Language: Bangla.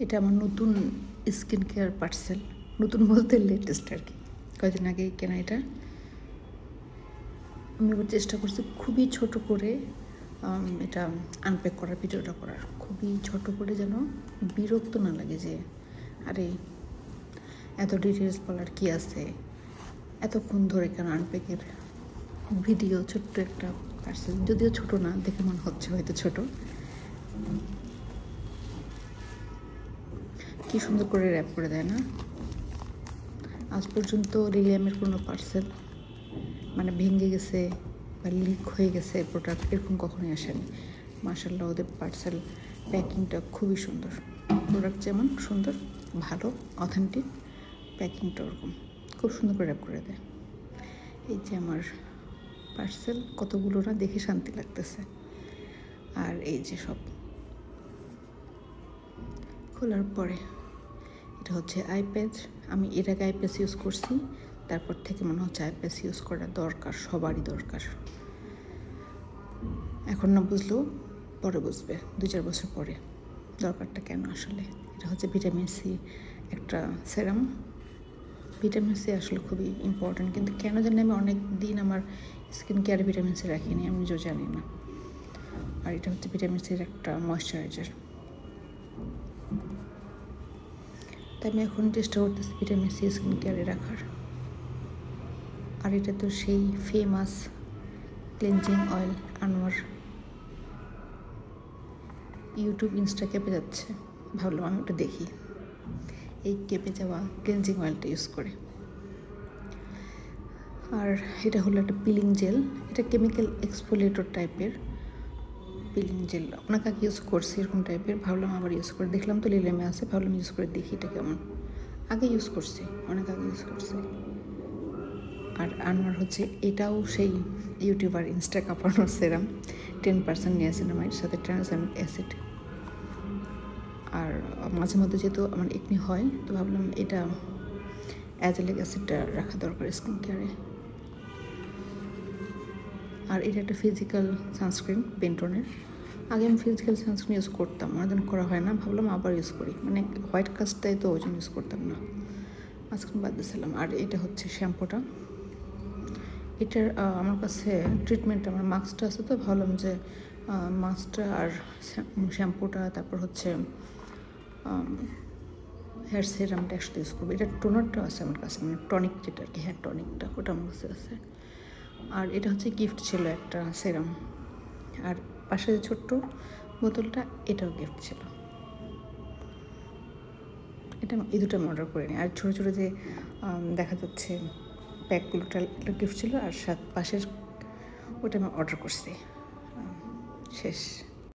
এটা আমার নতুন স্কিন কেয়ার পার্সেল, নতুন বলতে লেটেস্ট আর কি, কয়েকদিন আগেই কেনা এটা। আমি এবার চেষ্টা করছি খুবই ছোট করে এটা আনপ্যাক করার, ভিডিওটা করার, খুবই ছোট করে, যেন বিরক্ত না লাগে যে আরে এত ডিটেলস বলার কি আছে, এতক্ষণ ধরে কেন আনপ্যাকের ভিডিও। ছোট্ট একটা পার্সেল, যদিও ছোট না, দেখে মনে হচ্ছে হয়তো ছোট। কি সুন্দর করে র্যাপ করে দেয় না? আজ পর্যন্ত রিলিয়ামের কোনো পার্সেল মানে ভেঙে গেছে বা লিক হয়ে গেছে প্রোডাক্ট, এরকম কখনোই আসেনি। মাশাআল্লাহ, ওদের পার্সেল প্যাকিংটা খুবই সুন্দর। প্রোডাক্ট যেমন সুন্দর, ভালো, অথেন্টিক, প্যাকিংটা ওরকম খুব সুন্দর করে র্যাপ করে দেয়। এই যে আমার পার্সেল, কতগুলো না, দেখে শান্তি লাগতেছে। আর এই যে সব খোলার পরে এটা হচ্ছে আইপ্যাচ। আমি এর আগে আইপ্যাচ ইউজ করছি, তারপর থেকে মনে হচ্ছে আইপ্যাচ ইউজ করা দরকার, সবারই দরকার। এখন না বুঝলেও পরে বুঝবে, 2-4 বছর পরে দরকারটা কেন আসলে। এটা হচ্ছে ভিটামিন সি একটা সেরাম। ভিটামিন সি আসলে খুবই ইম্পর্ট্যান্ট, কিন্তু কেন জানি আমি অনেক দিন আমার স্কিন কেয়ারে ভিটামিন সি রাখিনি, আমি নিজেও জানি না। আর এটা হচ্ছে ভিটামিন সির একটা ময়শ্চারাইজার। তাই আমি এখন চেষ্টা করতেছি ভিটামিন সি স্কিন কেয়ারে রাখার। আর এটা তো সেই famous cleansing oil Anwar. YouTube Insta কেঁপে যাচ্ছে, ভাবলাম আমি ওটা দেখি, এই কেঁপে যাওয়া ক্লিনজিং অয়েলটা ইউজ করে। আর এটা হলো একটা পিলিং জেল, এটা কেমিক্যাল এক্সফোলিয়েটর টাইপের পিলিং জেল। অনেক আগে ইউজ করছি এরকম টাইপের, ভাবলাম আবার ইউজ করে দেখলাম তো লিলেমে আছে, ভাবলাম ইউজ করে দেখি এটা কেমন। আগে ইউজ করছি, অনেক আগে ইউজ করছি। আর আনোয়ার হচ্ছে এটাও সেই ইউটিউবার ইনস্টা কাঁপানোর সেরাম, 10% নিয়াসিনামাইড সাথে ট্রান্সামিক অ্যাসিড। আর মাঝে মধ্যে যেহেতু আমার একনি হয়, তো ভাবলাম এটা অ্যাজেলিক অ্যাসিডটা রাখা দরকার স্কিন কেয়ারে। আর এটা একটা ফিজিক্যাল সানস্ক্রিন বেন্টনের। আগে আমি ফিজিক্যাল সানস্ক্রিন ইউজ করতাম, অনেকদিন করা হয় না, ভাবলাম আবার ইউজ করি, মানে হোয়াইট কাস্টটাই তো ওই জন্য ইউজ করতাম না, মাঝখানে বাদ দিয়েছিলাম। আর এটা হচ্ছে শ্যাম্পুটা। এটার আমার কাছে ট্রিটমেন্ট, আমার মাস্কটা আছে, তো ভাবলাম যে মাস্কটা আর শ্যাম্পুটা, তারপর হচ্ছে হেয়ার সেরামটা একসাথে ইউজ করবো। এটা টোনারটাও আছে আমার কাছে, মানে টনিক যেটা আর কি, হেয়ার টনিকটা, ওটা আমার কাছে আছে। আর এটা হচ্ছে গিফট ছিল একটা সেরাম। আর পাশে যে ছোট্ট বোতলটা, এটাও গিফট ছিল। এটা এই দুটো আমি অর্ডার করিনি। আর ছোটো ছোটো যে দেখা যাচ্ছে প্যাকগুলোটা, এটা গিফট ছিল। আর পাশের ওটা আমি অর্ডার করছি। শেষ।